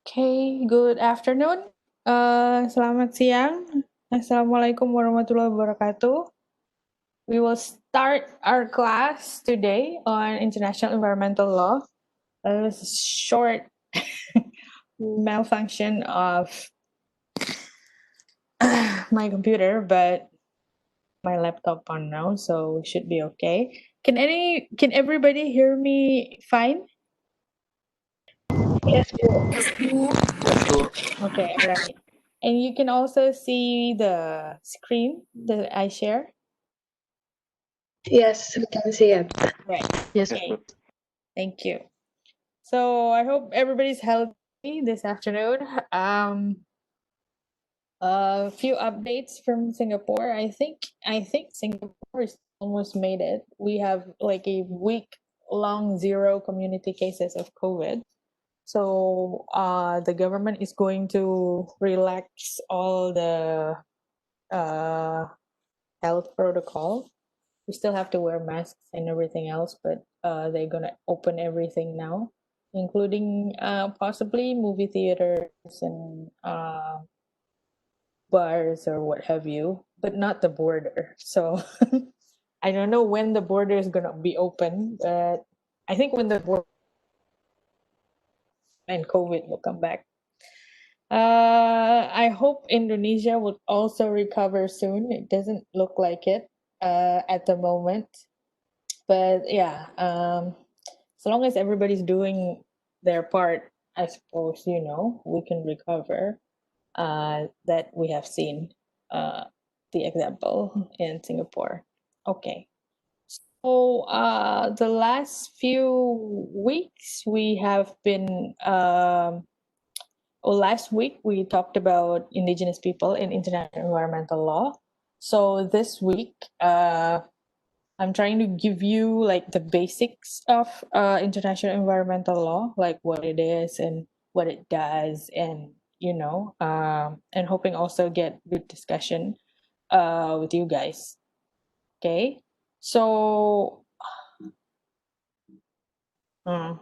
Okay, good afternoon. Selamat siang. Assalamualaikum warahmatullahi wabarakatuh. We will start our class today on international environmental law. A short malfunction of my computer, but my laptop on now, so should be okay. Can everybody hear me fine? Yes, Okay, right. And you can also see the screen that I share. yes, we can see it. Right. Yes. Okay. Thank you. So I hope everybody's healthy this afternoon. A few updates from Singapore. I think Singapore is almost made it. We have like a week long zero community cases of COVID. So the government is going to relax all the uh, health protocol. We still have to wear masks and everything else, but they're gonna open everything now, including possibly movie theaters and bars or what have you, but not the border. So I don't know when the border is gonna be open, but I think when the border and COVID will come back. I hope Indonesia will also recover soon. It doesn't look like it at the moment, but yeah, as long as everybody's doing their part, I suppose we can recover. That we have seen the example in Singapore. Okay. So the last few weeks we have been last week we talked about indigenous people in international environmental law. So this week I'm trying to give you like the basics of international environmental law, like what it is and what it does, and and hoping also get good discussion with you guys. Okay, so uh,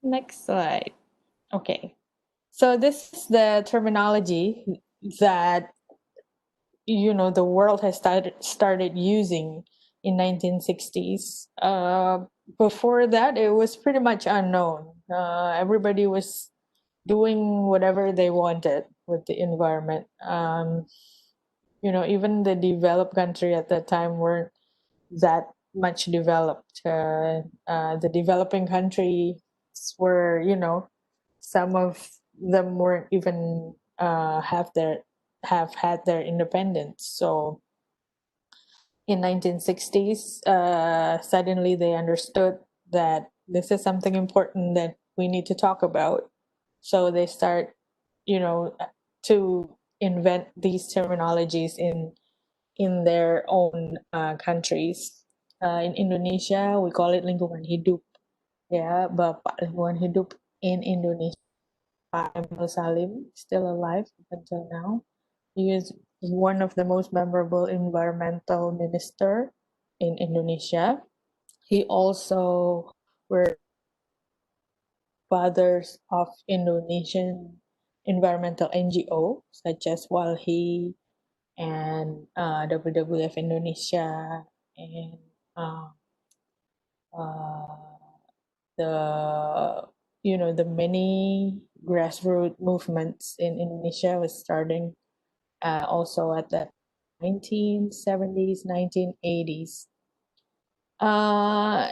next slide. Okay, so this is the terminology that the world has started using in 1960s. Before that, it was pretty much unknown. Everybody was doing whatever they wanted with the environment. Even the developed country at that time weren't that much developed. The developing countries were, some of them weren't even have had their independence. So in 1960s, suddenly they understood that this is something important that we need to talk about. So they start, to invent these terminologies in their own countries. In Indonesia, we call it lingkungan hidup. Yeah, Bapak Lingkungan Hidup in Indonesia, Pak Emil Salim, still alive up until now. He is one of the most memorable environmental minister in Indonesia. He also were fathers of Indonesian environmental NGO such as Walhi and WWF Indonesia and uh, uh, the many grassroots movements in Indonesia was starting also at the 1970s, 1980s. Uh,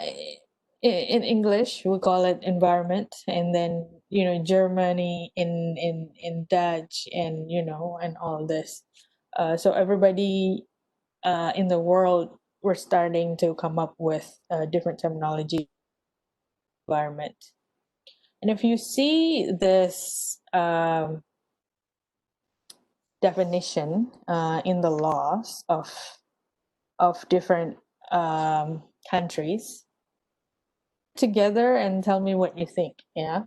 in English, we call it environment, and then Germany in Dutch, and and all this. So everybody in the world were starting to come up with different terminology environment. And if you see this definition in the laws of different countries together and tell me what you think, ya.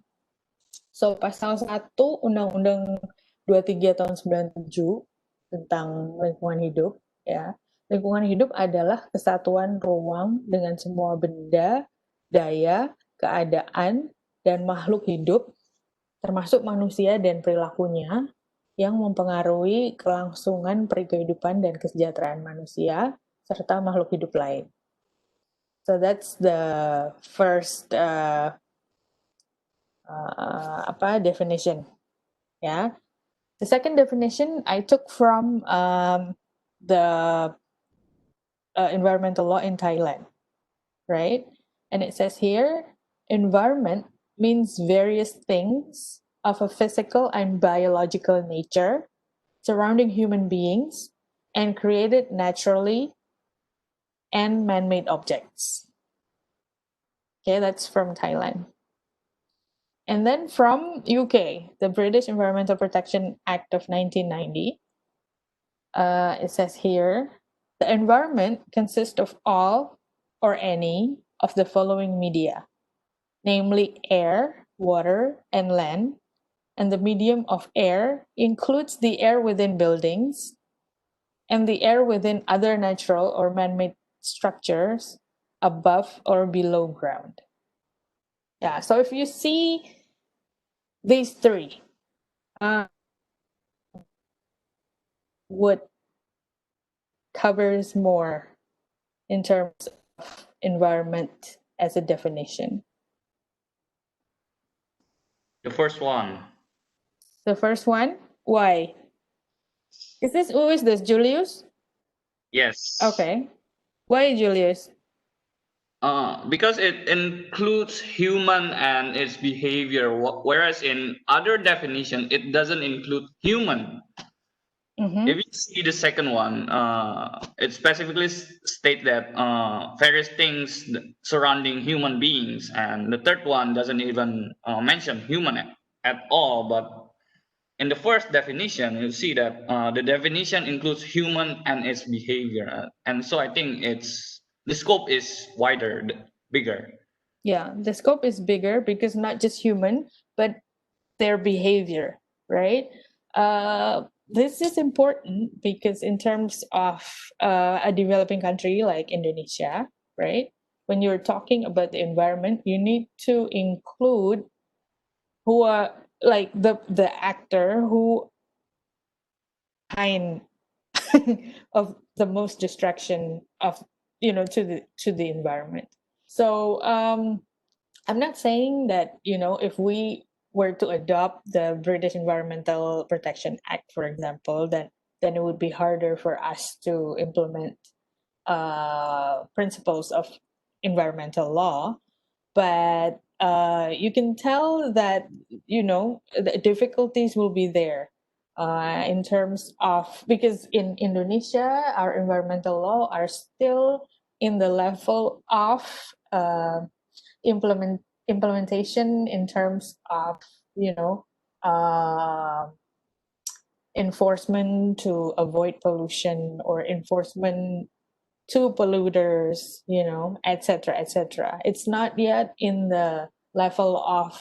So pasal 1 Undang-Undang 23 tahun 97 tentang lingkungan hidup, ya. Lingkungan hidup adalah kesatuan ruang dengan semua benda, daya, keadaan, dan makhluk hidup, termasuk manusia dan perilakunya, yang mempengaruhi kelangsungan perikehidupan dan kesejahteraan manusia, serta makhluk hidup lain. So that's the first definition. Yeah. The second definition I took from the environmental law in Thailand, right? And it says here, environment means various things of a physical and biological nature surrounding human beings and created naturally and man-made objects. Okay, that's from Thailand. And then from UK, the British Environmental Protection Act of 1990, it says here, the environment consists of all or any of the following media, namely air, water, and land. And the medium of air includes the air within buildings and the air within other natural or man-made structures above or below ground. Yeah, so if you see these three, what covers more in terms of environment as a definition? The first one. The first one, why? Is this always this, Julius? Yes. Okay. Why, Julius? Because it includes human and its behavior, whereas in other definition, it doesn't include human. Mm-hmm. If you see the second one, it specifically state that various things surrounding human beings, and the third one doesn't even mention human at all. But in the first definition, you see that the definition includes human and its behavior, and so I think the scope is wider, bigger. Yeah, the scope is bigger because not just human, but their behavior, right? This is important because in terms of a developing country like Indonesia, right? When you're talking about the environment, you need to include who are like the actor who behind of the most destruction of to the environment. So I'm not saying that if we were to adopt the British Environmental Protection Act, for example, then it would be harder for us to implement principles of environmental law. But you can tell that the difficulties will be there in terms of, because in Indonesia our environmental law are still in the level of implementation in terms of uh, enforcement to avoid pollution or enforcement to polluters, etc., etc. It's not yet in the level of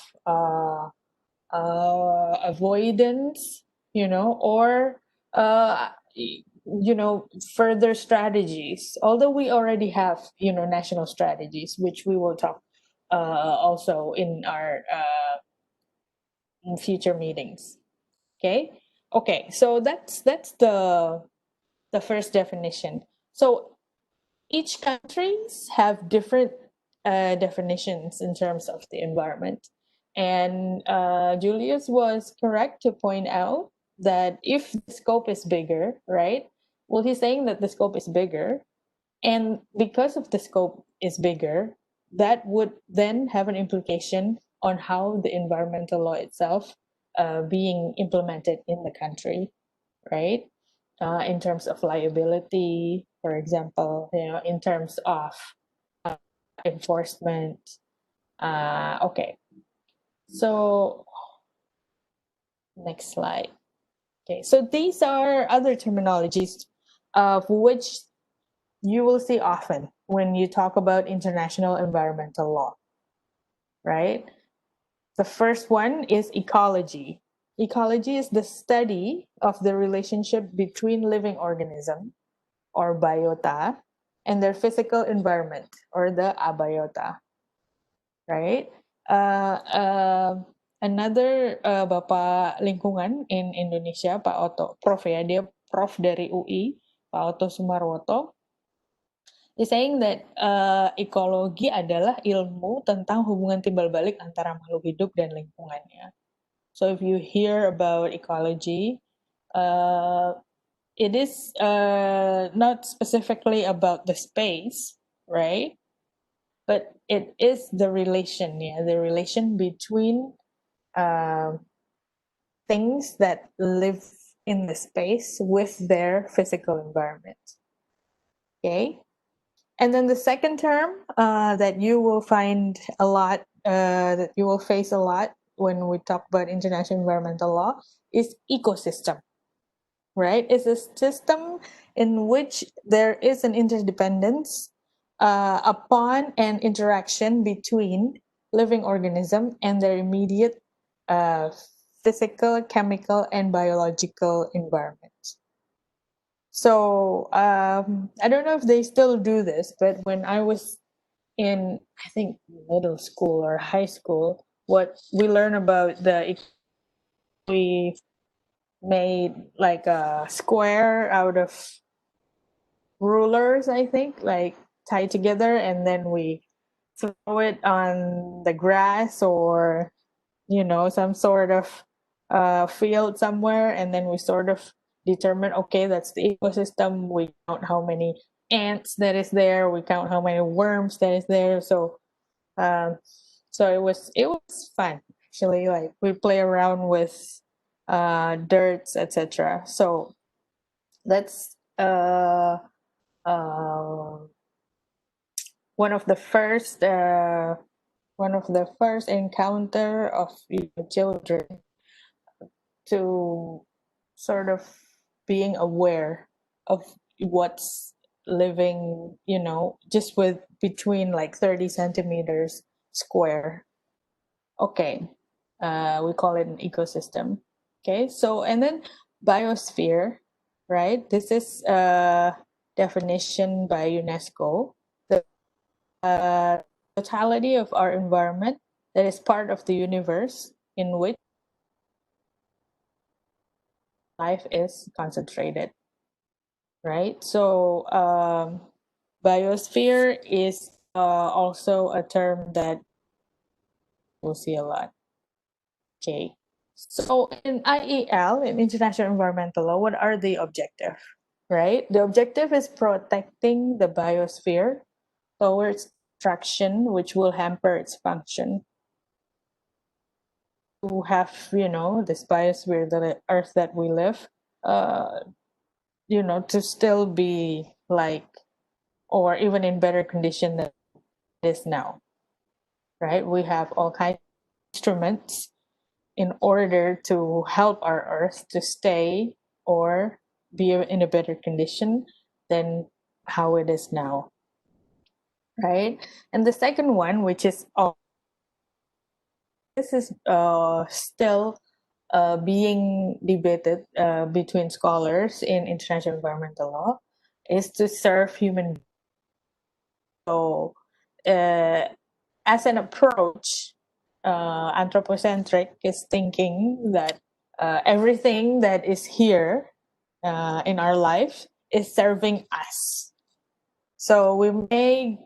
avoidance, or further strategies. Although we already have, national strategies, which we will talk also in our future meetings. Okay. So that's the first definition. So each countries have different definitions in terms of the environment. And Julius was correct to point out that if the scope is bigger, right? Well, he's saying that the scope is bigger. And because of the scope is bigger, that would then have an implication on how the environmental law itself being implemented in the country, right? In terms of liability, for example, in terms of enforcement. Okay, so next slide. Okay, so these are other terminologies of which you will see often when you talk about international environmental law, right? The first one is ecology. Ecology is the study of the relationship between living organisms or biota and their physical environment or the abiota. right? Another Bapak Lingkungan in Indonesia, Pak Otto, Prof ya, dia Prof dari UI, Pak Otto Sumarwoto, is saying that ekologi adalah ilmu tentang hubungan timbal balik antara makhluk hidup dan lingkungannya. So if you hear about ecology, it is not specifically about the space, right? But it is the relation, yeah, the relation between things that live in the space with their physical environment. Okay. And then the second term that you will find a lot, that you will face a lot when we talk about international environmental law is ecosystem, right? It's a system in which there is an interdependence upon an interaction between living organism and their immediate physical, chemical, and biological environment. So I don't know if they still do this, but when I was in, I think, middle school or high school, what we learn about we made like a square out of rulers, I think, like tied together, and then we throw it on the grass or some sort of field somewhere, and then we sort of determine, okay, that's the ecosystem. We count how many ants that is there, we count how many worms that is there. Um, so it was fun, actually. Like, we play around with dirts, etc. So that's uh, one of the first encounter of children to sort of being aware of what's living, just with between like 30 centimeters square. Okay. We call it an ecosystem. Okay. So, and then biosphere, right? This is a definition by UNESCO. The totality of our environment that is part of the universe in which life is concentrated, right? So, biosphere is also a term that we'll see a lot. Okay. So in IEL, in International Environmental Law, what are the objectives? Right? The objective is protecting the biosphere towards destruction, which will hamper its function. To have, this biosphere, the earth that we live, to still be like, or even in better condition than it is now, right? We have all kinds of instruments in order to help our earth to stay or be in a better condition than how it is now, right? And the second one, which is this is still being debated between scholars in international environmental law, is to serve human. So, as an approach, anthropocentric is thinking that everything that is here in our life is serving us. So we make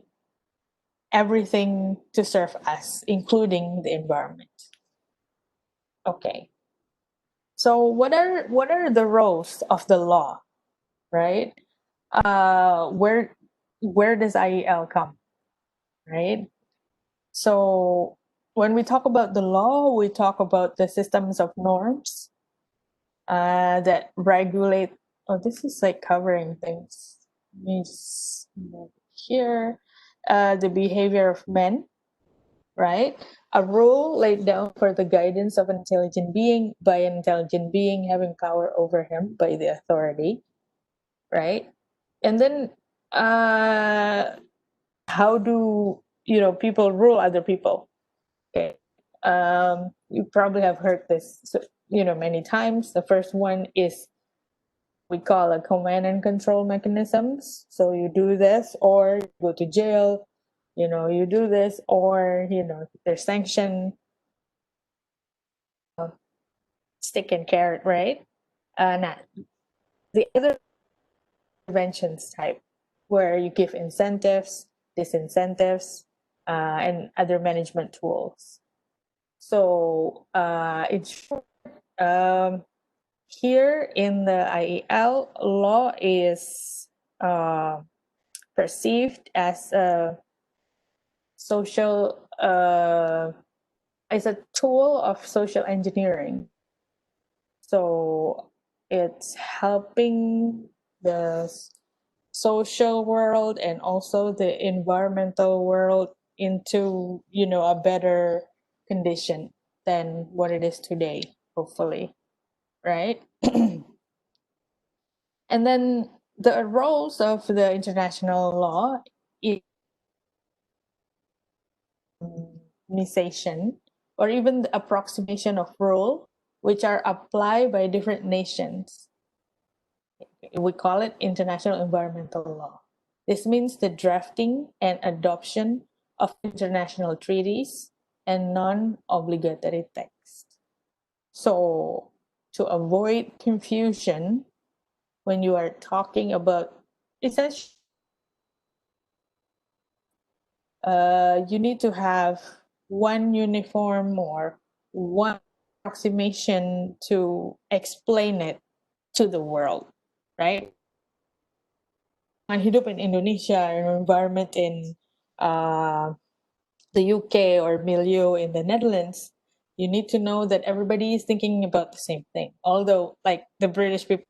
everything to serve us, including the environment. Okay. So what are the roles of the law, right? Where does IEL come, right? So when we talk about the law, we talk about the systems of norms that regulate. Oh, this is like covering things. Let me just move here. The behavior of men, right? A rule laid down for the guidance of an intelligent being by an intelligent being having power over him by the authority, right? And then how do people rule other people? Okay. You probably have heard this, many times. The first one is we call a command and control mechanisms. So you do this or you go to jail, you do this, or there's sanction, stick and carrot, right? Now the other interventions type, where you give incentives, disincentives, and other management tools. So it's here in the IEL, law is uh, perceived as a social, as a tool of social engineering. So it's helping the social world and also the environmental world into a better condition than what it is today, hopefully, right? And then the roles of the international law is harmonization, or even the approximation of rule, which are applied by different nations. We call it international environmental law. This means the drafting and adoption of international treaties and non-obligatory text. So to avoid confusion, when you are talking about essentially, you need to have one uniform or one approximation to explain it to the world, right? Ang hidup in Indonesia, an environment in uh, the UK or milieu in the Netherlands, you need to know that everybody is thinking about the same thing. Although, like the British people,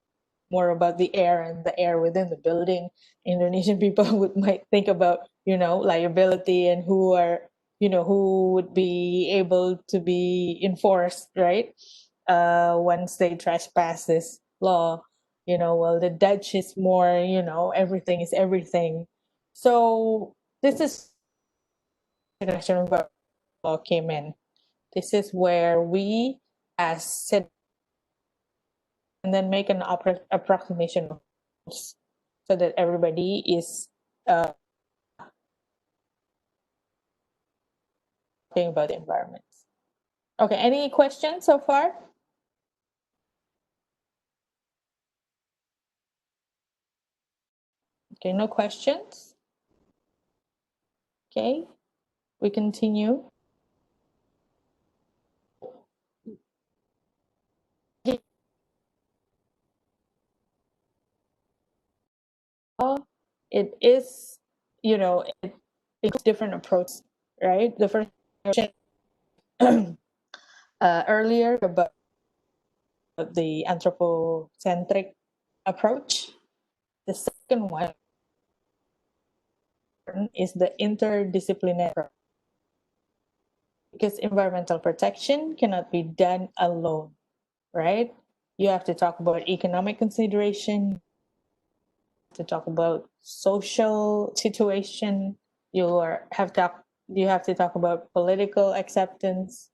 more about the air and the air within the building, Indonesian people might think about liability and who would be able to be enforced, right? Once they trespass this law, well, the Dutch is more, everything is everything. So this is international environmental law came in. This is where we, as citizens, and then make an approximation of rules so that everybody is talking about the environment. Okay, any questions so far? Okay, no questions. Okay, we continue. It is, it includes different approaches, right? The first question earlier about the anthropocentric approach. The second one is the interdisciplinary approach, because environmental protection cannot be done alone, right? You have to talk about economic consideration, to talk about social situation. You have to talk about political acceptance,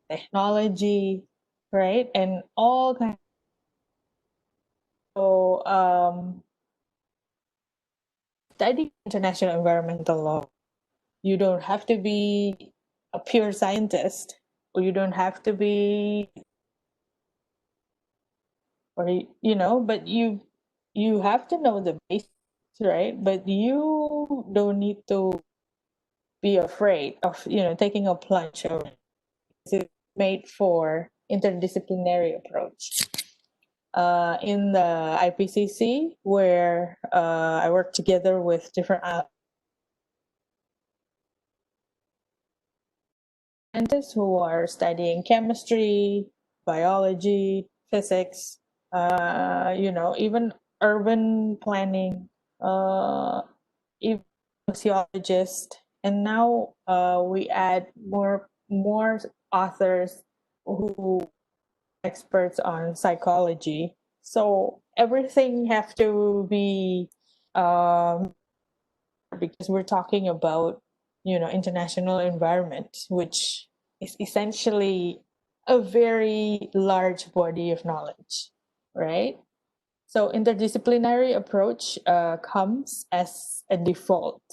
technology, right, and all kinds. So, studying international environmental law, you don't have to be a pure scientist, or you don't have to be, or but you have to know the basics, right? But you don't need to be afraid of taking a plunge, or it's made for interdisciplinary approach. In the IPCC, where I work together with different scientists who are studying chemistry, biology, physics, even urban planning, even sociologist, and now we add more authors who are experts on psychology. So everything have to be um, because we're talking about international environment, which is essentially a very large body of knowledge, right? So interdisciplinary approach comes as a default.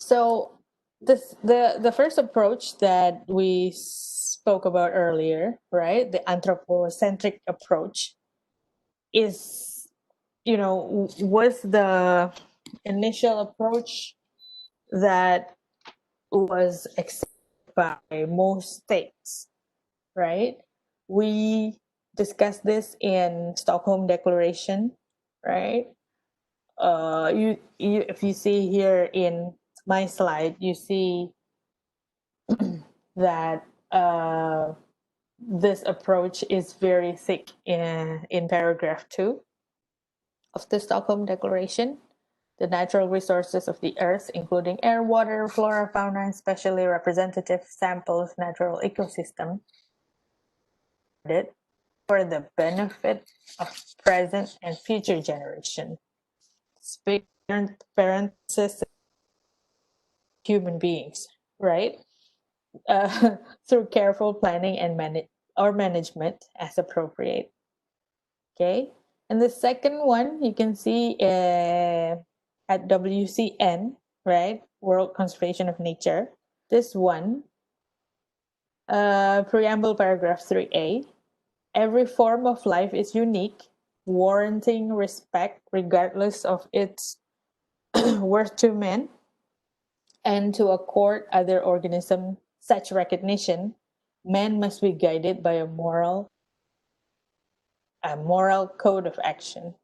So the first approach that we spoke about earlier, right? The anthropocentric approach is, was the initial approach that was accepted by most states, right? We discussed this in Stockholm Declaration, right? You if you see here in my slide, you see that this approach is very thick in paragraph 2 of the Stockholm Declaration. The natural resources of the earth, including air, water, flora, fauna, especially representative samples, natural ecosystem, for the benefit of present and future generation. Speak parenthesis, human beings, right? Through careful planning and management as appropriate. Okay, and the second one you can see at WCN, right? World Conservation of Nature. This one, preamble paragraph 3A. Every form of life is unique, warranting respect regardless of its worth to men, and to accord other organisms such recognition, man must be guided by a moral code of action.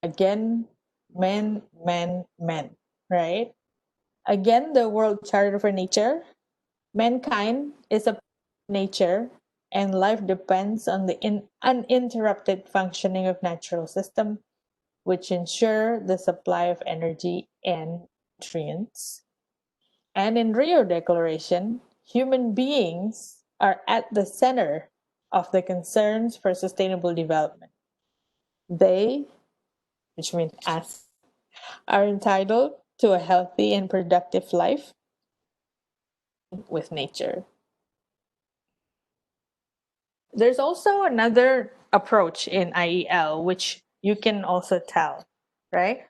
Again, men, right? Again, the World Charter for Nature. Mankind is a nature, and life depends on the uninterrupted functioning of natural systems, which ensure the supply of energy and nutrients. And in Rio Declaration, human beings are at the center of the concerns for sustainable development. They, which means us, are entitled to a healthy and productive life with nature. There's also another approach in IEL, which you can also tell, right?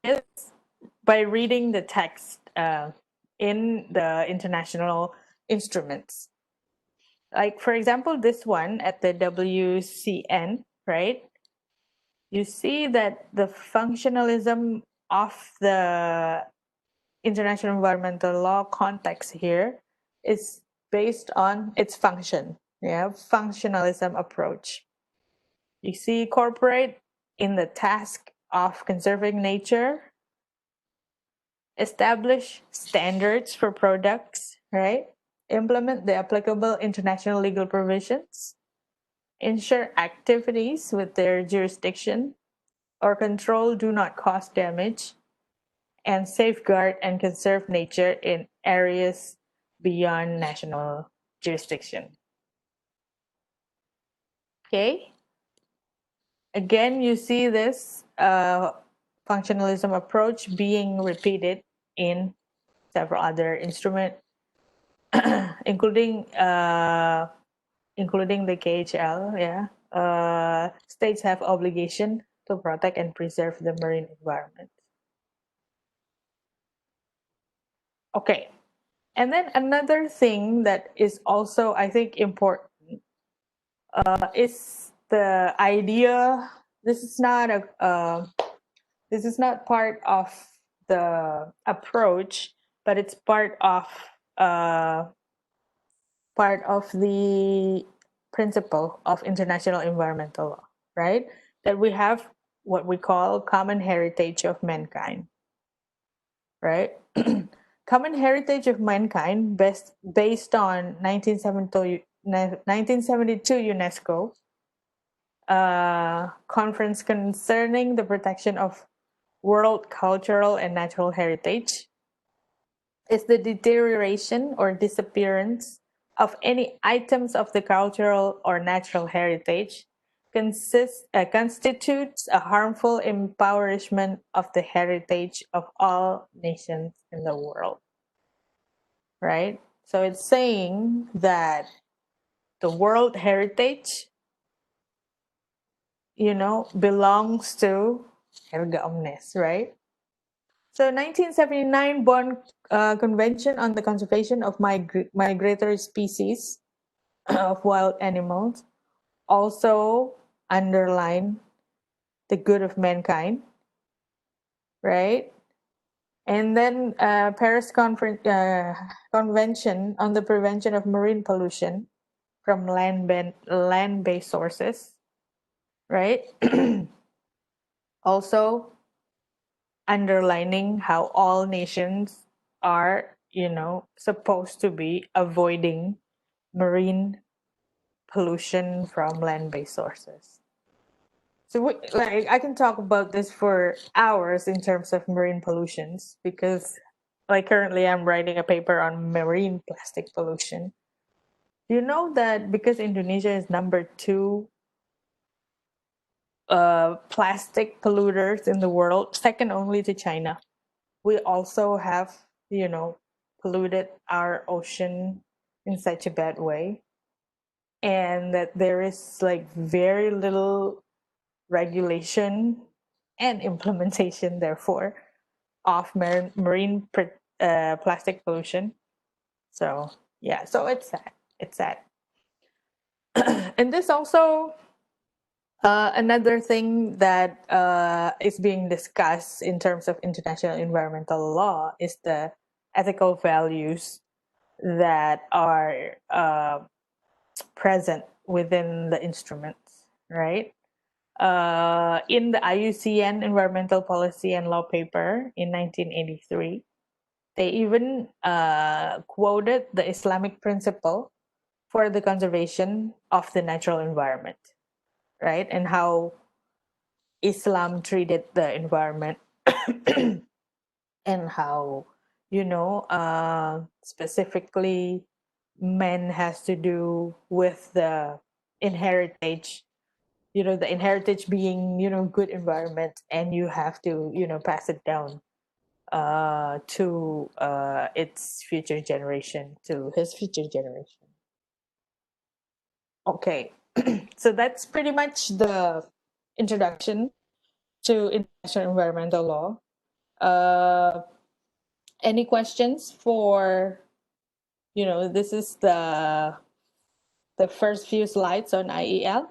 It's by reading the text in the international instruments. Like, for example, this one at the WCN, right? You see that the functionalism of the international environmental law context here is based on its function. Yeah, functionalism approach. You see, corporate in the task of conserving nature, establish standards for products, right? Implement the applicable international legal provisions, ensure activities with their jurisdiction or control do not cause damage, and safeguard and conserve nature in areas beyond national jurisdiction. Okay? Again, you see this functionalism approach being repeated in several other instruments, including including the KHL. Yeah, states have obligation to protect and preserve the marine environment. Okay, and then another thing that is also, I think, important is the idea. This is not this is not part of the approach, but it's uh, part of the principle of international environmental law, right? That we have what we call common heritage of mankind, right? Common heritage of mankind based on 1972 UNESCO conference concerning the protection of world cultural and natural heritage is the deterioration or disappearance of any items of the cultural or natural heritage constitutes a harmful impoverishment of the heritage of all nations in the world, right? So it's saying that the world heritage, belongs to erga omnes, right? So 1979 Bonn Convention on the Conservation of Migratory Species of Wild Animals also underline the good of mankind, right? And then Convention on the Prevention of Marine Pollution from land-based sources, right? Also underlining how all nations are, supposed to be avoiding marine pollution from land-based sources. So, I can talk about this for hours in terms of marine pollutions because, like, currently I'm writing a paper on marine plastic pollution. Do you know that because Indonesia is number two plastic polluters in the world, second only to China, we also have, polluted our ocean in such a bad way, and that there is like very little regulation and implementation, therefore, of marine plastic pollution. So, yeah, so it's sad. It's sad. And this also, another thing that is being discussed in terms of international environmental law is the ethical values that are present within the instruments, right? In the IUCN Environmental Policy and Law paper in 1983, they even quoted the Islamic principle for the conservation of the natural environment, right? And how Islam treated the environment and how, specifically men has to do with the inheritage, the inheritage being, good environment, and you have to, pass it down to its future generation, to his future generation. Okay. So that's pretty much the introduction to international environmental law. uh any questions for, this is the first few slides on IEL.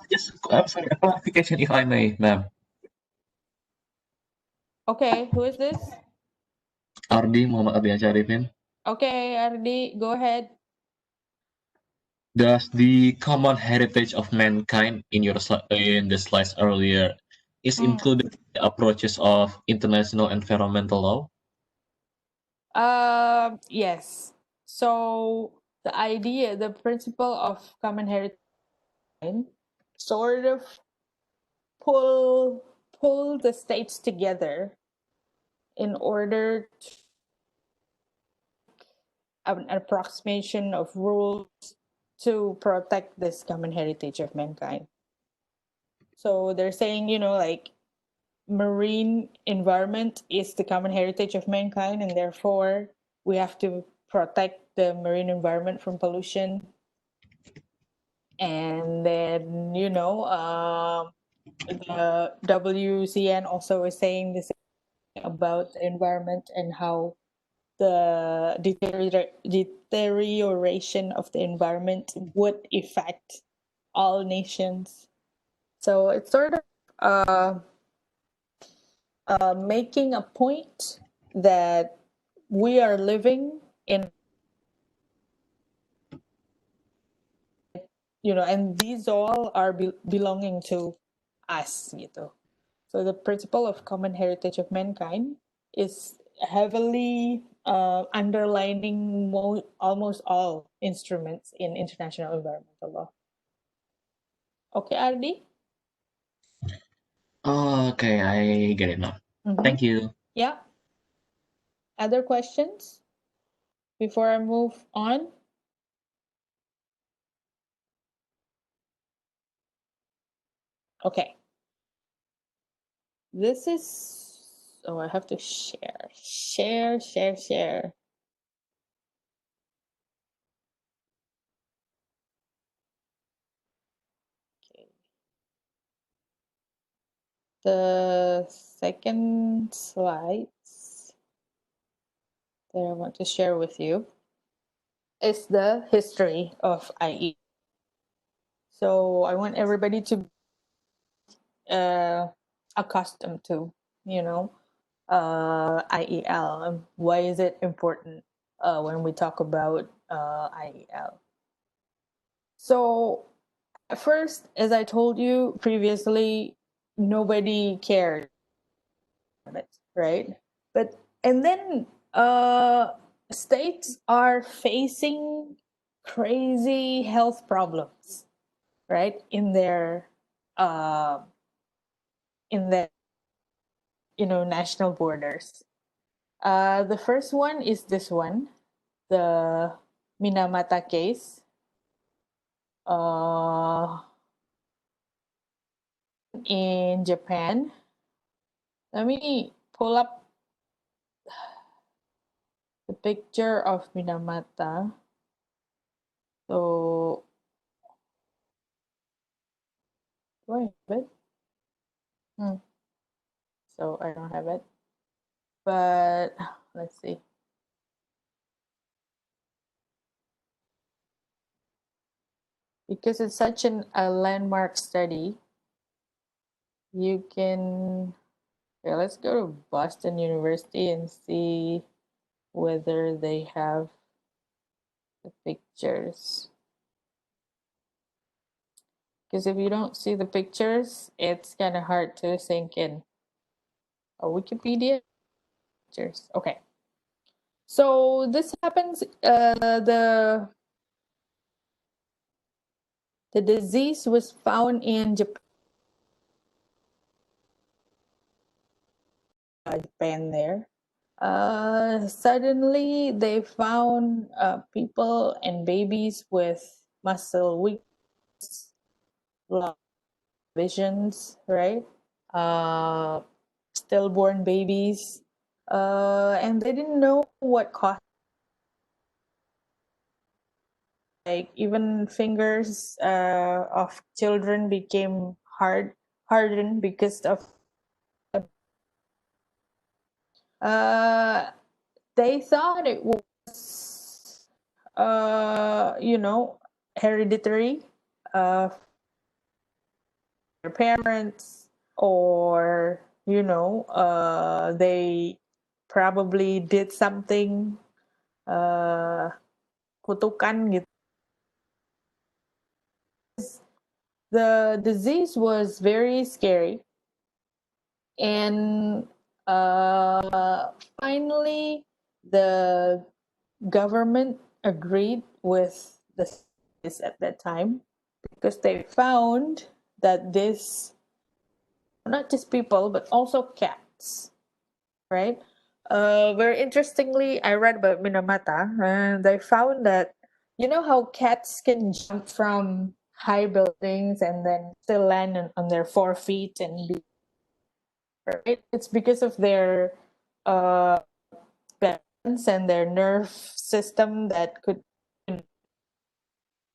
Just, I'm sorry, a clarification if I may, ma'am. Okay, who is this? Ardi Muhammad Ardian Syarifin. Okay, Ardi, go ahead. Does the common heritage of mankind in in the slides earlier is included in the approaches of international environmental law? Yes. So the principle of common heritage sort of pull pull the states together in order to an approximation of rules to protect this common heritage of mankind. So they're saying, like, marine environment is the common heritage of mankind, and therefore we have to protect the marine environment from pollution. And then, the WCN also is saying this about the environment and how the deterioration of the environment would affect all nations. So it's sort of making a point that we are living in, and these all are belonging to us, gitu. So the principle of common heritage of mankind is heavily underlining almost all instruments in international environmental law. Okay, Ardi? Okay, I get it now. Mm-hmm. Thank you. Yeah. Other questions? before I move on? Okay. This is, oh, I have to share. Share. Okay. The second slides that I want to share with you is the history of IE. So I want everybody to accustomed to, you know, IEL. Why is it important when we talk about IEL? So at first, as I told you previously, nobody cared, right? But and then states are facing crazy health problems, right? Uh, in their national borders. The first one is this one, the Minamata case. In Japan. Let me pull up the picture of Minamata. So, do I have it? So I don't have it. But let's see. Because it's such a landmark study, you can. Okay, let's go to Boston University and see whether they have the pictures. Because if you don't see the pictures, it's kind of hard to sink in. Oh, Wikipedia pictures. Okay. So this happens. The disease was found in Japan there. Suddenly they found people and babies with muscle weakness, low visions, right? Uh, Stillborn babies, and they didn't know what caused. Like even fingers of children became hardened because of. Uh, they thought it was, you know, hereditary, their parents, or they probably did something, kutukan gitu. The disease was very scary, and finally the government agreed with this at that time because they found that this, not just people but also cats, right? Very interestingly, I read about Minamata, and they found that, you know how cats can jump from high buildings and then still land on their 4 feet and be, right? It's because of their uh, balance and their nerve system that could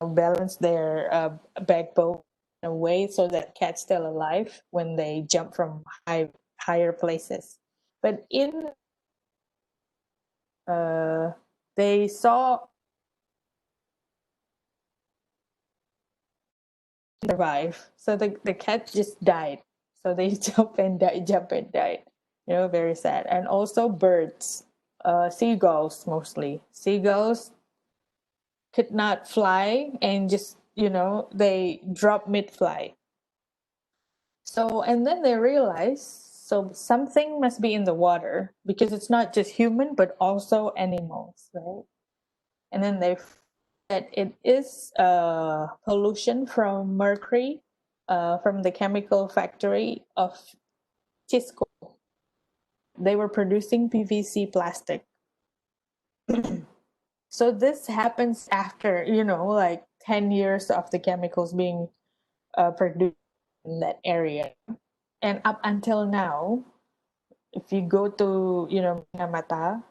balance their backbone in a way so that cat's still alive when they jump from higher places. But in they saw survive, so the cat just died. So they jump and died. Very sad. And also birds, seagulls mostly. Seagulls could not fly and just they drop mid-flight. So and then they realized, so something must be in the water because it's not just human but also animals, right? And then they that it is pollution from mercury from the chemical factory of Cisco. They were producing PVC plastic. So this happens after, like 10 years of the chemicals being produced in that area. And up until now, if you go to, Minamata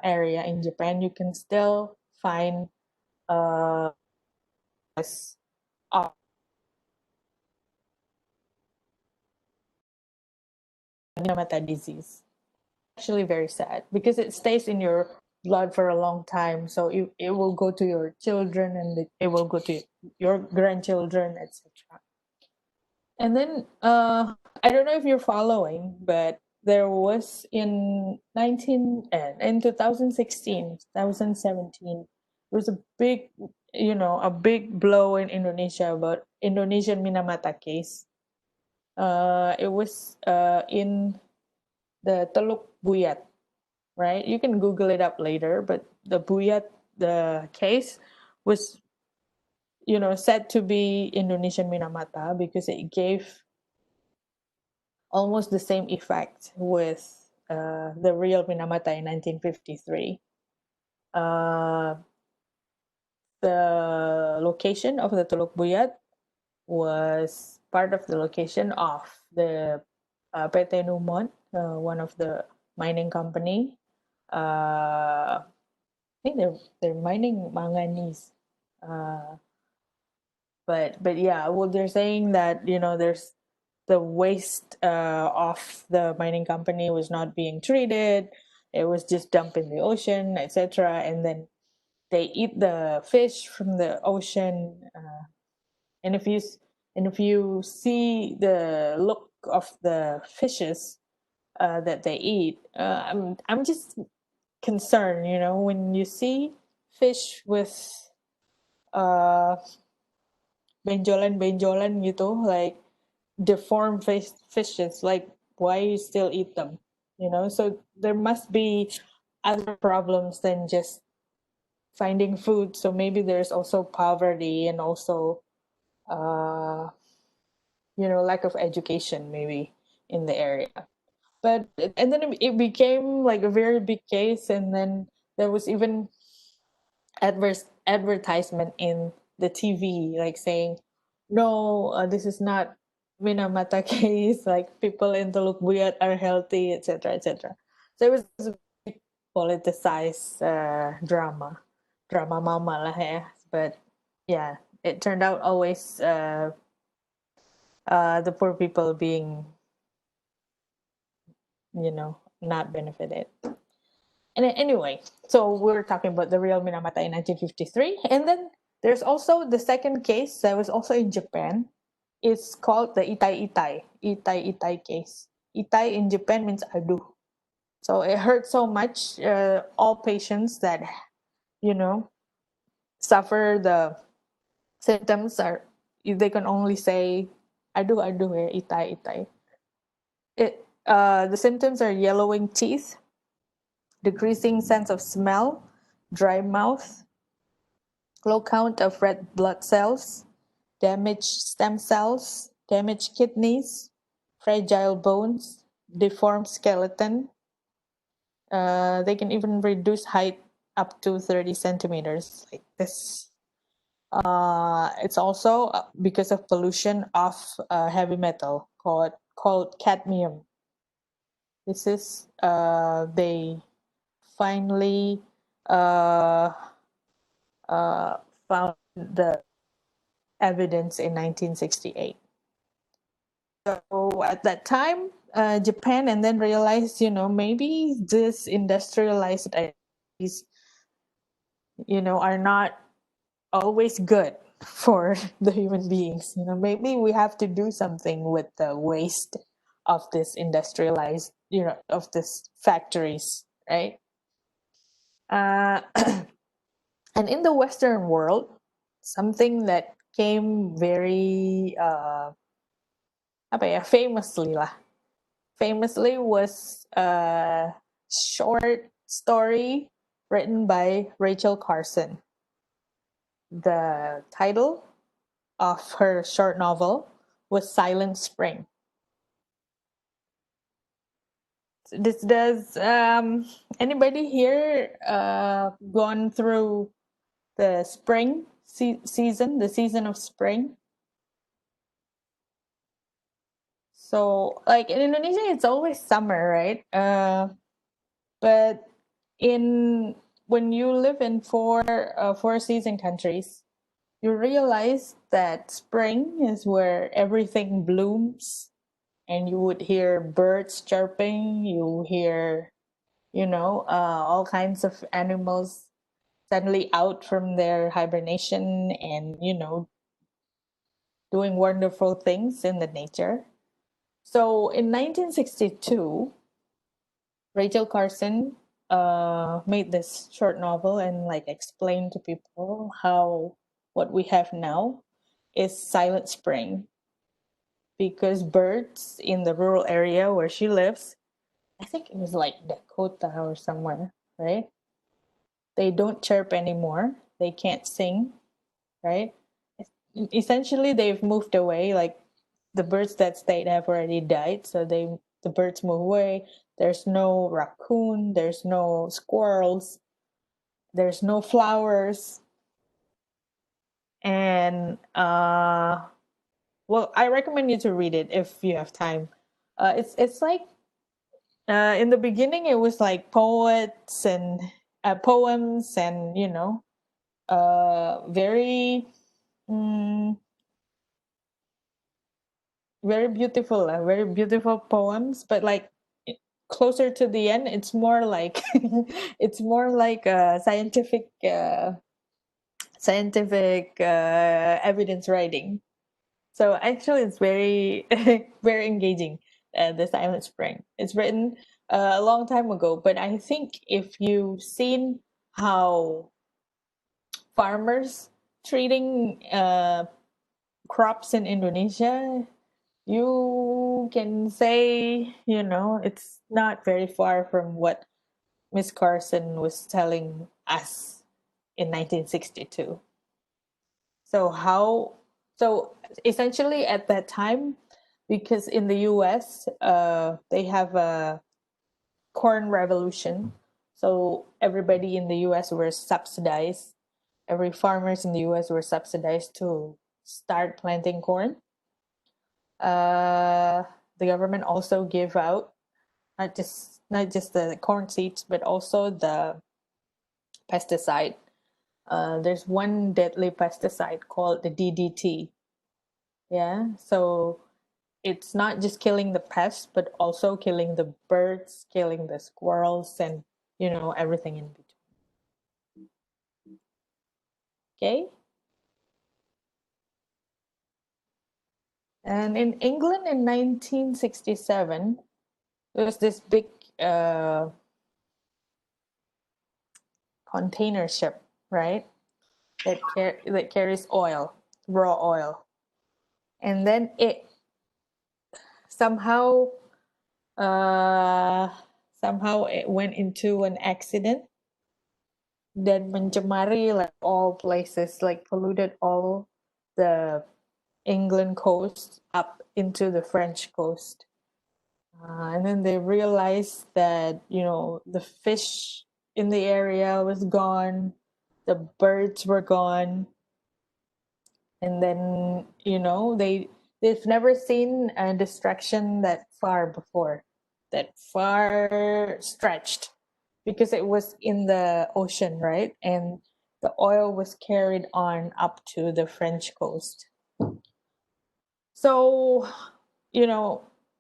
area in Japan, you can still find this of Minamata disease. Actually very sad because it stays in your blood for a long time. So it will go to your children, and it will go to your grandchildren, etc. And then I don't know if you're following, but there was in 2016, 2017, there was a big, a big blow in Indonesia about Indonesian Minamata case. It was in the Teluk Buyat, right? You can Google it up later, but the case was, said to be Indonesian Minamata because it gave almost the same effect with the real Minamata in 1953. Uh, the location of the Teluk Buyat was part of the location of the PT Numon, one of the mining company. I think they're mining manganese. Uh, but yeah, well, they're saying that there's the waste of the mining company was not being treated. It was just dumped in the ocean, etc. And then they eat the fish from the ocean. And if you and if you see the look of the fishes that they eat, I'm just concerned. When you see fish with uh, benjolan gitu, like deformed fishes, like why you still eat them? So there must be other problems than just finding food. So maybe there's also poverty and also uh lack of education maybe in the area. But and then it became like a very big case, and then there was even advertisement in the TV, like saying, "No, this is not Minamata case. Like people in Teluk Buyat are healthy, etc., etc." So it was a big politicized drama mama lah ya. But yeah, it turned out always the poor people being, not benefited. And anyway, so we're talking about the real Minamata in 1953. And then there's also the second case that was also in Japan. It's called the Itai case. Itai in Japan means adu. So it hurt so much. All patients that, suffer the symptoms they can only say adu, itai. The symptoms are yellowing teeth, decreasing sense of smell, dry mouth, low count of red blood cells, damaged stem cells, damaged kidneys, fragile bones, deformed skeleton. They can even reduce height up to 30 centimeters, like this. It's also because of pollution of heavy metal called cadmium. This is they finally uh, uh, found the evidence in 1968. So at that time, Japan and then realized, maybe this industrialized ideas, are not always good for the human beings. Maybe we have to do something with the waste of this industrialized, of this factories, right? Uh, and in the Western world, something that came very apa ya, famously was a short story written by Rachel Carson. The title of her short novel was Silent Spring. This does anybody here gone through the spring season, the season of spring? So like in Indonesia, it's always summer, right? But in when you live in four season countries, you realize that spring is where everything blooms, and you would hear birds chirping. You hear, all kinds of animals suddenly out from their hibernation and doing wonderful things in the nature. So in 1962, Rachel Carson made this short novel and like explained to people how what we have now is silent spring, because birds in the rural area where she lives, I think it was like Dakota or somewhere, right? They don't chirp anymore. They can't sing, right? Essentially, they've moved away. Like the birds that stayed have already died, so the birds move away. There's no raccoon. There's no squirrels. There's no flowers. And well, I recommend you to read it if you have time. It's like in the beginning it was like poets and poems and very mm, very beautiful poems, but like closer to the end it's more like it's more like scientific evidence writing. So actually it's very very engaging. The Silent Spring, it's written a long time ago, but I think if you've seen how farmers treating crops in Indonesia, you can say, it's not very far from what Miss Carson was telling us in 1962. So so essentially at that time, because in the US, they have a corn revolution. So everybody in the US were subsidized. Every farmers in the US were subsidized to start planting corn. The government also gave out not just the corn seeds, but also the pesticide. There's one deadly pesticide called the DDT. Yeah, so it's not just killing the pests, but also killing the birds, killing the squirrels, and everything in between. Okay. And in England in 1967, there was this big uh, container ship, right? That carries oil, raw oil, and then it somehow uh, somehow it went into an accident, then mencemari like all places, like polluted all the England coast up into the French coast. And then they realized that, the fish in the area was gone, the birds were gone, and then, they've never seen a destruction that far before, that far stretched, because it was in the ocean, right? And the oil was carried on up to the French coast. So,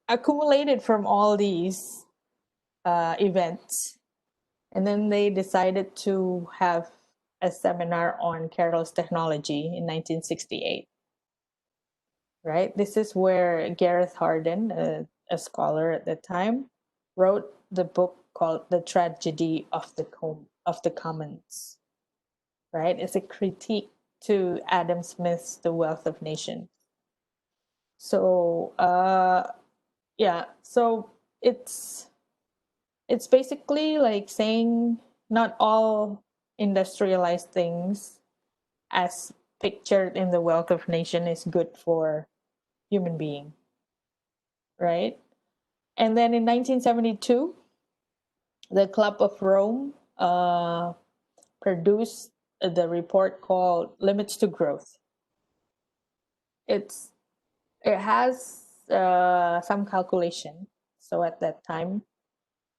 accumulated from all these events, and then they decided to have a seminar on Carroll's technology in 1968. Right, this is where Gareth Hardin, a scholar at the time, wrote the book called "The Tragedy of the Commons." Right, it's a critique to Adam Smith's "The Wealth of Nations." So yeah, so it's basically like saying not all industrialized things as pictured in The Wealth of Nation is good for human being, right? And then in 1972, the Club of Rome produced the report called Limits to Growth. It has some calculation. So at that time,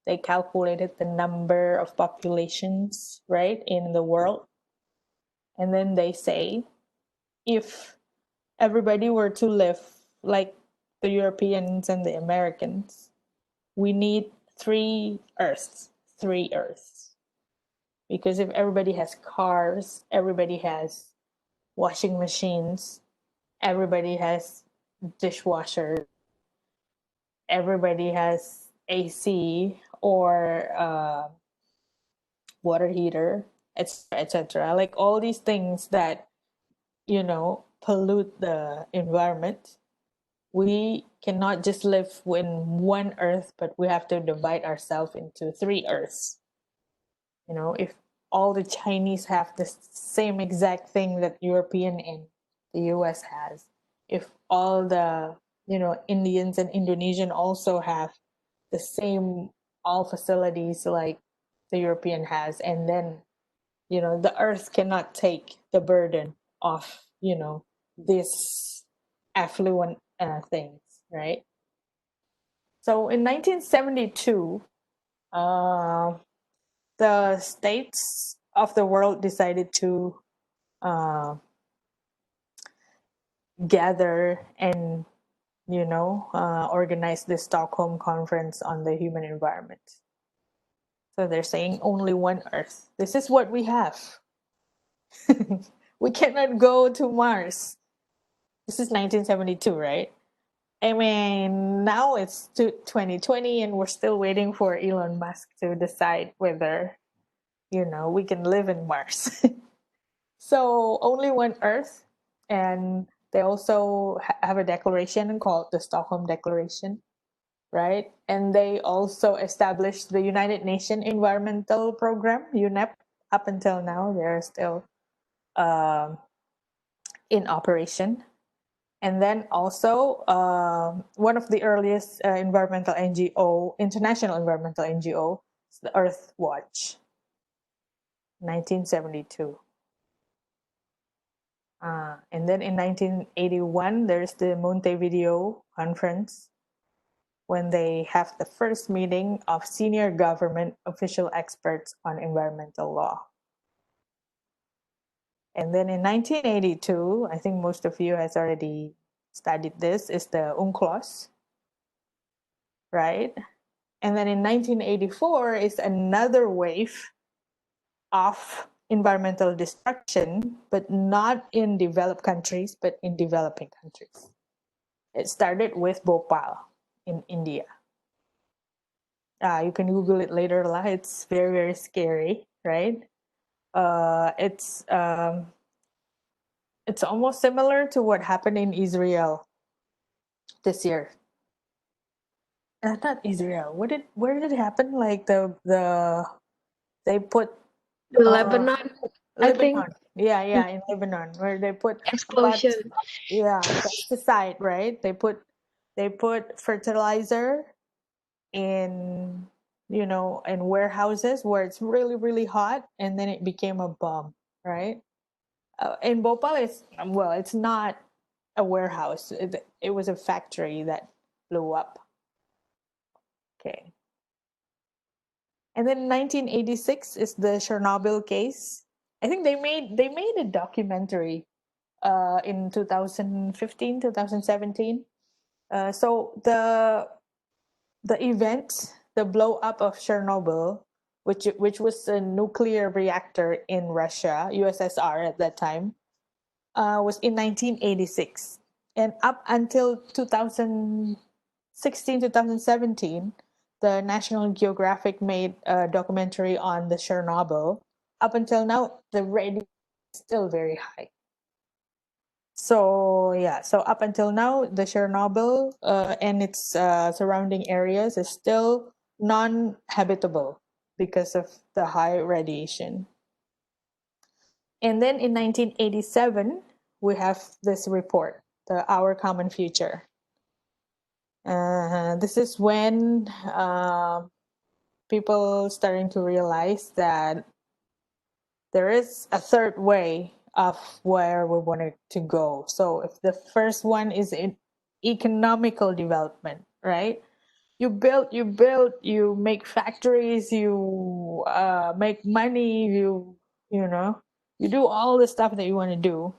they calculated the number of populations, right, in the world. And then they say, if everybody were to live like the Europeans and the Americans, we need three Earths. Because if everybody has cars, everybody has washing machines, everybody has dishwasher, everybody has AC or water heater, etc., etc. Like all these things that pollute the environment. We cannot just live in one Earth, but we have to divide ourselves into three Earths. If all the Chinese have the same exact thing that European and the US has, if all the Indians and Indonesian also have the same all facilities like the European has, and then the Earth cannot take the burden of this affluent things, right? So in 1972, the states of the world decided to gather and organize the Stockholm Conference on the Human Environment. So they're saying only one Earth. This is what we have. We cannot go to Mars. This is 1972, right? I mean, now it's 2020 and we're still waiting for Elon Musk to decide whether, we can live in Mars. So only one Earth. And they also have a declaration called the Stockholm Declaration, right? And they also established the United Nations Environmental Program, UNEP. Up until now, they're still in operation. And then also one of the earliest international environmental NGO, is the Earth Watch, 1972. And then in 1981, there's the Montevideo Conference, when they have the first meeting of senior government official experts on environmental law. And then in 1982, I think most of you has already studied this, is the UNCLOS, right? And then in 1984 is another wave of environmental destruction, but not in developed countries, but in developing countries. It started with Bhopal in India. You can Google it later. It's very, very scary, right? It's almost similar to what happened in Israel this year. Not Israel. Where did it happen? Like they put Lebanon, I think. Lebanon. Yeah, in Lebanon, where they put Explosion. pesticide, right? They put fertilizer in in warehouses where it's really, really hot, and then it became a bomb, right? In Bhopal, it's not a warehouse. It was a factory that blew up. Okay. And then 1986 is the Chernobyl case. I think they made a documentary in 2015, 2017. So the event, the blow up of Chernobyl, which was a nuclear reactor in Russia, USSR at that time, was in 1986. And up until 2016, 2017, the National Geographic made a documentary on the Chernobyl. Up until now, the radiation is still very high. So up until now, the Chernobyl and its surrounding areas is still non-habitable because of the high radiation. And then in 1987, we have this report, the Our Common Future. this is when people starting to realize that there is a third way of where we wanted to go. So if the first one is in economical development, right? You build, you make factories, you make money, you know, you do all the stuff that you want to do.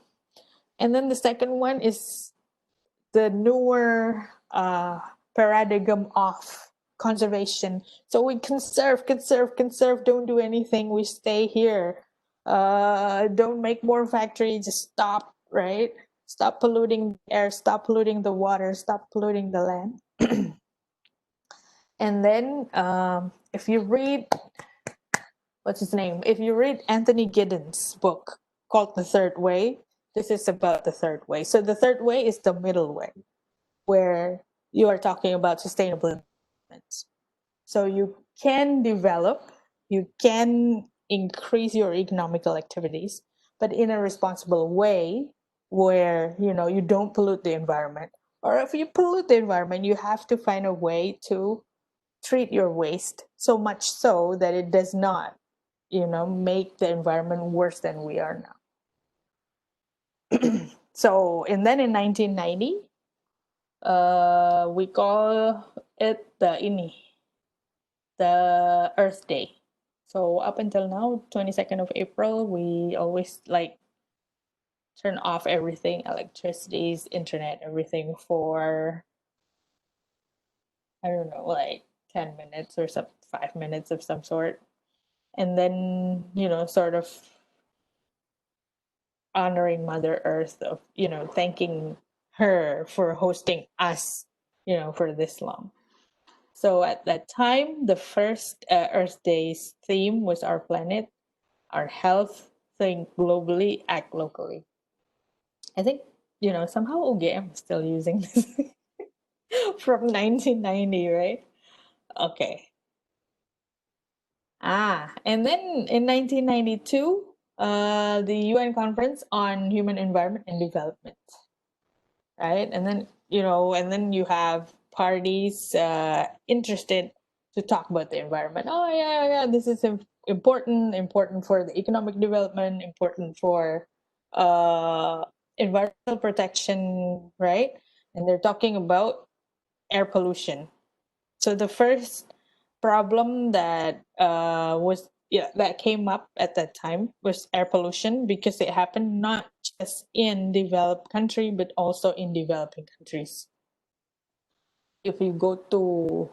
And then the second one is the newer paradigm of conservation. So we conserve, don't do anything, we stay here. Don't make more factories, just stop, right? Stop polluting the air, stop polluting the water, stop polluting the land. And then if you read, what's his name? If you read Anthony Giddens' book called The Third Way, this is about the third way. So the third way is the middle way, where you are talking about sustainable development. So you can develop, you can increase your economical activities, but in a responsible way where, you know, you don't pollute the environment. Or if you pollute the environment, you have to find a way to treat your waste so much so that it does not, you know, make the environment worse than we are now. So, and then in 1990, we call it the Earth Day. So up until now, 22nd of April, we always like turn off everything, electricities, internet, everything for, I don't know, like 10 minutes or 5 minutes of some sort. And then, you know, sort of honoring Mother Earth, of, you know, thanking her for hosting us, you know, for this long. So at that time, the first Earth Day's theme was our planet, our health, think globally, act locally. I think, you know, somehow OGM is still using this from 1990, right? Okay. And then in 1992, the UN Conference on Human Environment and Development, right? And then, you know, and then you have parties interested to talk about the environment. Oh, yeah, this is important for the economic development, important for environmental protection, right? And they're talking about air pollution. So the first problem that that came up at that time was air pollution, because it happened not just in developed country but also in developing countries. If you go to,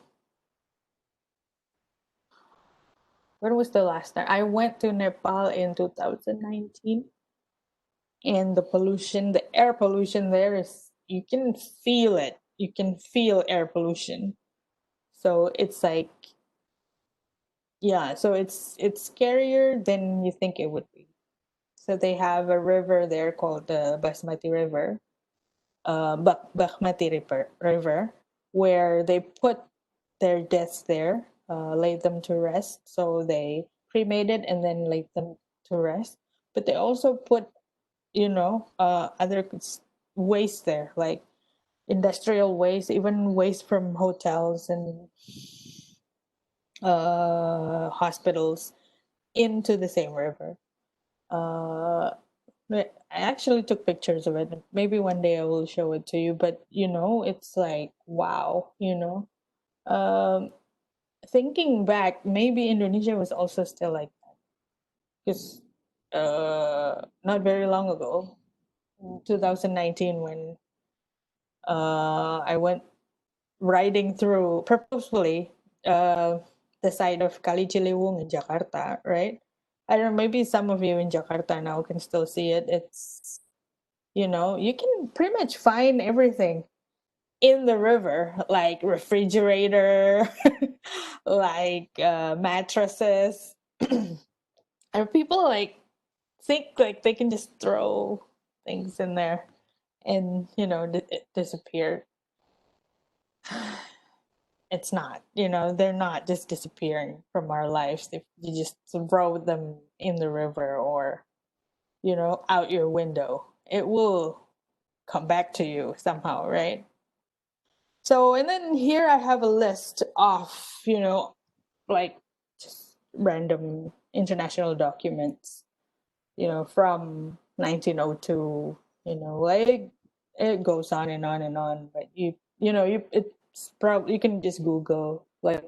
when was the last time I went to Nepal in 2019, and the air pollution there is, you can feel it, you can feel air pollution. So it's like, yeah, so it's scarier than you think it would be. So they have a river there called the Basmati River, Baghmati River, where they put their deaths there, laid them to rest. So they cremated and then laid them to rest. But they also put, you know, other waste there, like industrial waste, even waste from hotels and hospitals, into the same river. I actually took pictures of it. Maybe one day I will show it to you. But you know, it's like, wow. You know, thinking back, maybe Indonesia was also still like that, because not very long ago, 2019, when I went riding through purposefully the side of Kali Ciliwung in Jakarta, right? I don't know, maybe some of you in Jakarta now can still see it. It's, you know, you can pretty much find everything in the river, like refrigerator, like mattresses. And people like think like they can just throw things in there and, you know, it disappear. It's not, you know, they're not just disappearing from our lives if you just throw them in the river or, you know, out your window. It will come back to you somehow, right? So, and then here I have a list of, like just random international documents, from 1902, like it goes on and on and on. But it's probably, you can just Google like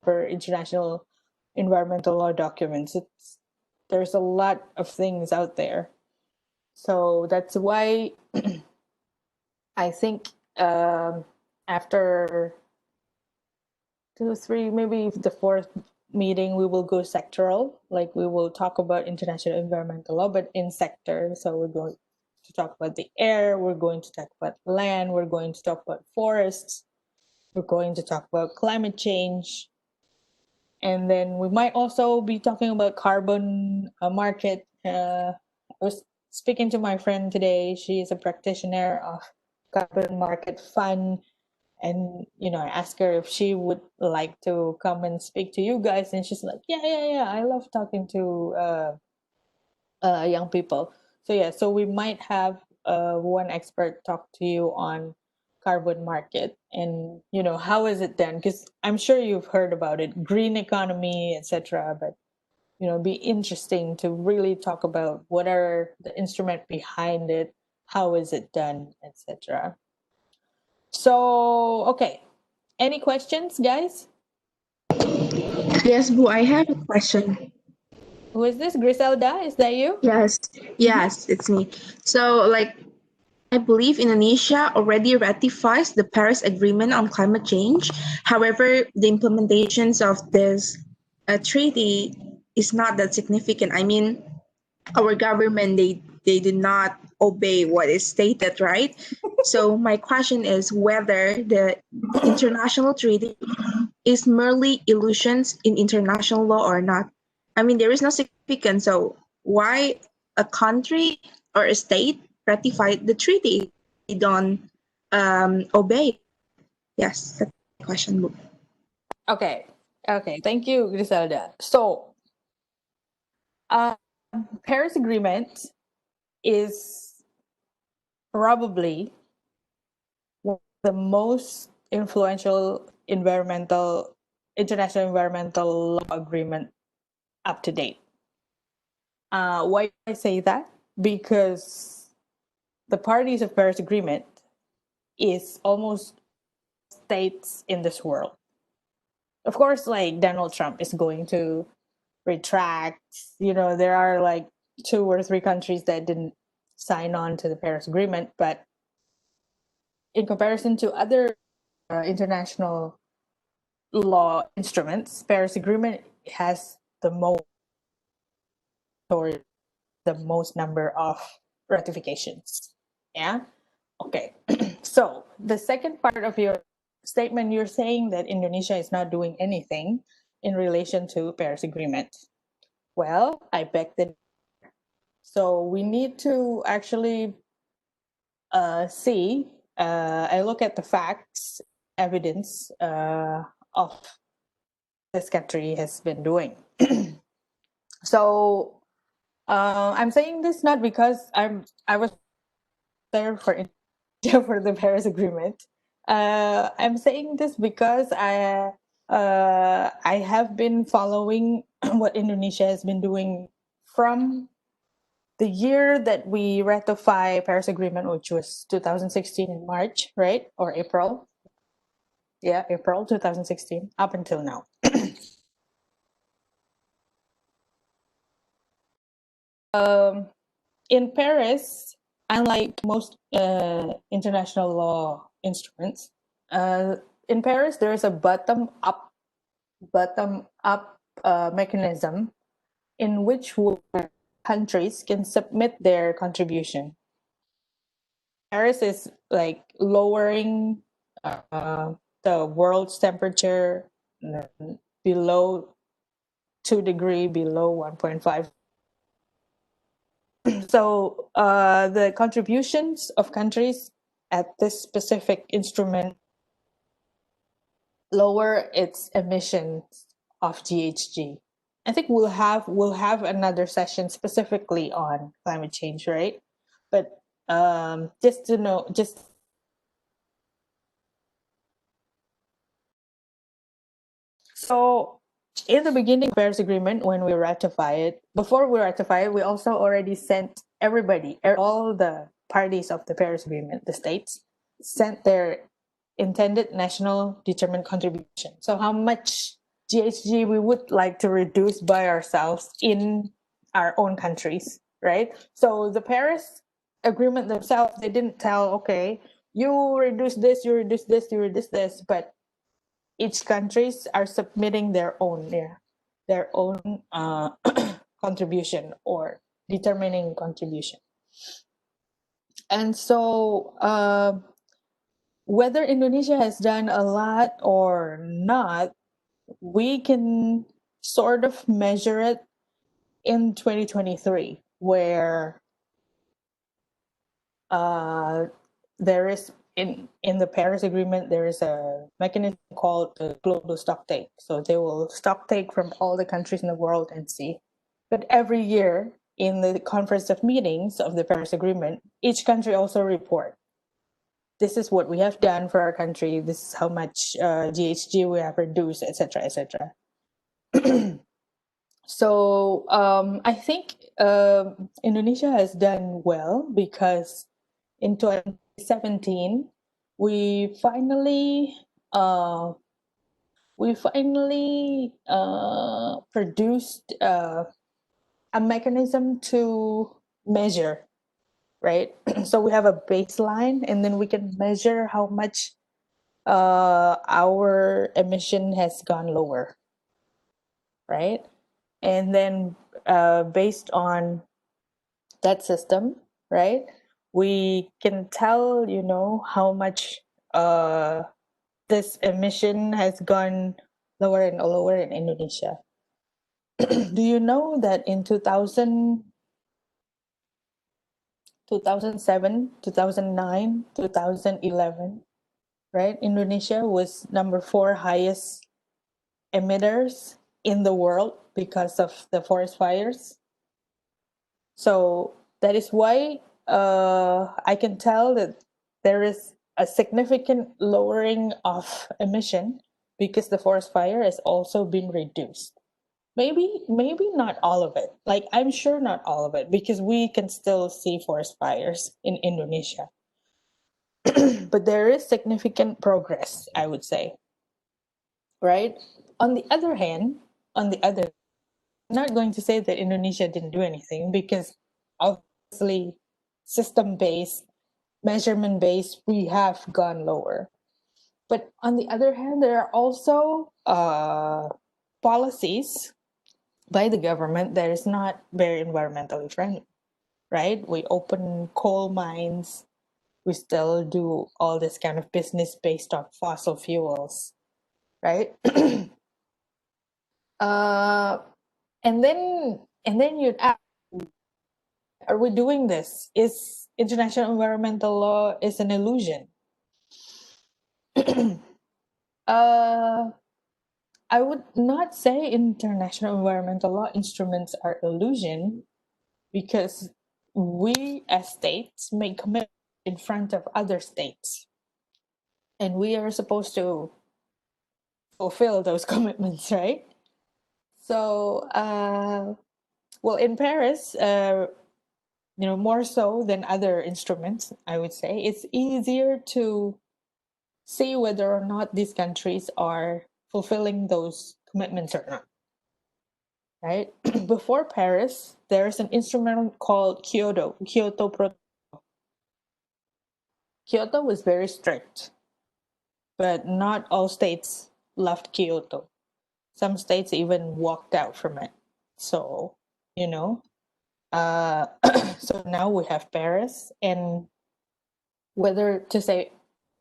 for international environmental law documents. There's a lot of things out there. So that's why I think after 2, 3, maybe the fourth meeting, we will go sectoral. Like we will talk about international environmental law, but in sector. So we're going to talk about the air, we're going to talk about land, we're going to talk about forests, we're going to talk about climate change. And then we might also be talking about carbon market. I was speaking to my friend today. She is a practitioner of carbon market fund. And, I asked her if she would like to come and speak to you guys. And she's like, yeah. I love talking to young people. So, yeah, so we might have one expert talk to you on carbon market and, how is it done? Because I'm sure you've heard about it, green economy, etc. But, be interesting to really talk about what are the instrument behind it, how is it done, etc. So, okay. Any questions, guys? Yes, Boo, I have a question. Who is this? Griselda? Is that you? Yes, it's me. So, like, I believe Indonesia already ratifies the Paris Agreement on climate change. However, the implementations of this treaty is not that significant. I mean, our government they do not obey what is stated, right? So my question is whether the international treaty is merely illusions in international law or not. I mean, there is no significance. So why a country or a state ratified the treaty? They don't obey. Yes, that's the question. Okay. Okay. Thank you, Griselda. So, um, Paris Agreement is probably one of the most influential international environmental law agreement up to date. Why do I say that? Because the parties of Paris Agreement is almost states in this world. Of course, like Donald Trump is going to retract. There are like 2 or 3 countries that didn't sign on to the Paris Agreement, but in comparison to other international law instruments, Paris Agreement has the most or the most number of ratifications. Yeah. Okay. So the second part of your statement, you're saying that Indonesia is not doing anything in relation to Paris Agreement. Well, I beg that. So we need to actually see. I look at the facts, evidence of this country has been doing. So I'm saying this not because I was there for for the Paris Agreement. I'm saying this because I have been following what Indonesia has been doing from the year that we ratify Paris Agreement, which was 2016 in March, right? Or April. Yeah, April 2016, up until now. In Paris, unlike most international law instruments, in Paris there is a bottom up mechanism in which countries can submit their contribution. Paris is like lowering the world's temperature below 2 degrees, below 1.5. So the contributions of countries at this specific instrument lower its emissions of GHG. I think we'll have another session specifically on climate change, right? But just to know, just So in the beginning of the Paris Agreement, when we ratify it, before we ratify it, we also already sent everybody, all the parties of the Paris Agreement, the states, sent their intended national determined contribution. So how much GHG we would like to reduce by ourselves in our own countries, right? So the Paris Agreement themselves, they didn't tell, okay, you reduce this, you reduce this, you reduce this, but each countries are submitting their own contribution or determining contribution. And so whether Indonesia has done a lot or not, we can sort of measure it in 2023, where there is in the Paris Agreement, there is a mechanism called the global stock take. So they will stock take from all the countries in the world and see. But every year in the conference of meetings of the Paris Agreement, each country also report. This is what we have done for our country. This is how much GHG we have reduced, etc., etc. So I think Indonesia has done well because in 2017 we finally produced a mechanism to measure, right? So we have a baseline, and then we can measure how much our emission has gone lower, right? And then based on that system, right, we can tell, how much this emission has gone lower and lower in Indonesia. Do you know that in 2007, 2009, 2011, right, Indonesia was number 4 highest emitters in the world because of the forest fires? So that is why I can tell that there is a significant lowering of emission because the forest fire has also been reduced. Maybe not all of it. Like, I'm sure not all of it, because we can still see forest fires in Indonesia. But there is significant progress, I would say. Right? On the other hand, I'm not going to say that Indonesia didn't do anything, because obviously system-based, measurement-based, we have gone lower. But on the other hand, there are also policies by the government that is not very environmentally friendly, right? We open coal mines, we still do all this kind of business based on fossil fuels, right? And then you'd ask, are we doing this? Is international environmental law is an illusion? I would not say international environmental law instruments are illusion, because we as states make commitments in front of other states, and we are supposed to fulfill those commitments, right? So, well, in Paris, more so than other instruments, I would say it's easier to see whether or not these countries are fulfilling those commitments or not, right? Before Paris, there's an instrument called Kyoto Protocol. Kyoto was very strict, but not all states left Kyoto. Some states even walked out from it. So, so now we have Paris, and whether to say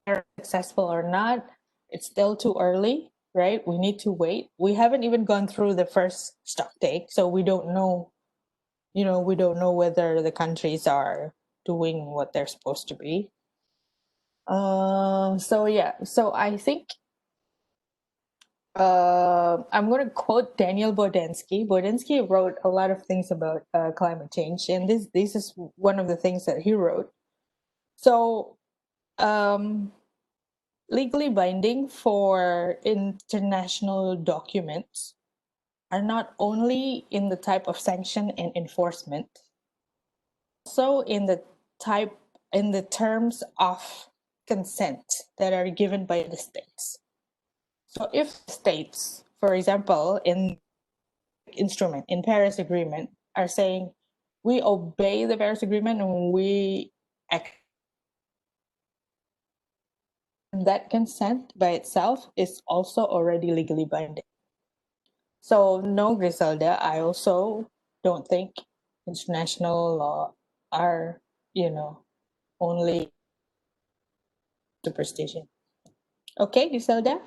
they're successful or not, it's still too early, right? We need to wait. We haven't even gone through the first stock take, so we don't know. We don't know whether the countries are doing what they're supposed to be. So I think I'm going to quote Daniel Bodensky. Bodensky wrote a lot of things about climate change, and this is one of the things that he wrote. So legally binding for international documents are not only in the type of sanction and enforcement, also in the terms of consent that are given by the states. So if states, for example, in instrument in Paris Agreement are saying we obey the Paris Agreement and we act, that consent by itself is also already legally binding. So no, Griselda, I also don't think international law are, only superstition. Okay, Griselda?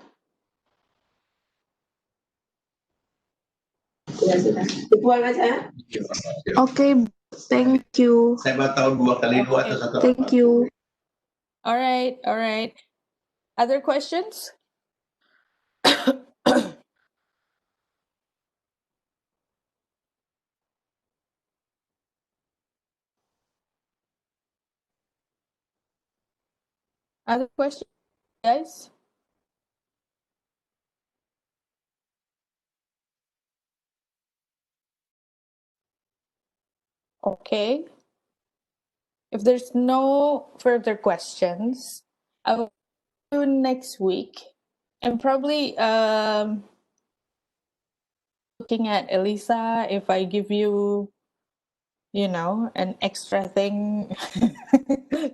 Okay, thank you. Saya baru tahu 2 kali 2 atau 1 Thank you. All right, all right. Other questions? Other questions, guys? Okay. If there's no further questions, I will see you next week. And probably looking at Elisa, if I give you, an extra thing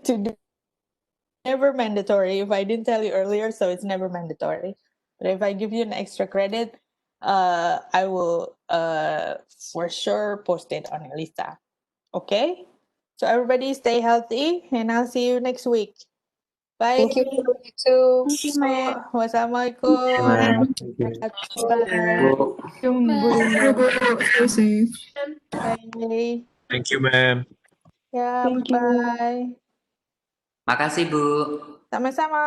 to do. Never mandatory. If I didn't tell you earlier, so it's never mandatory. But if I give you an extra credit, I will for sure post it on Elisa. Okay? So everybody stay healthy and I'll see you next week. Bye. Thank you. You too. Thank you, ma'am. Wassalamualaikum. Thank you. Bye. Stay safe. Bye. Thank you, ma'am. Ya, Thank you. bye. Makasih, Bu. Sama-sama.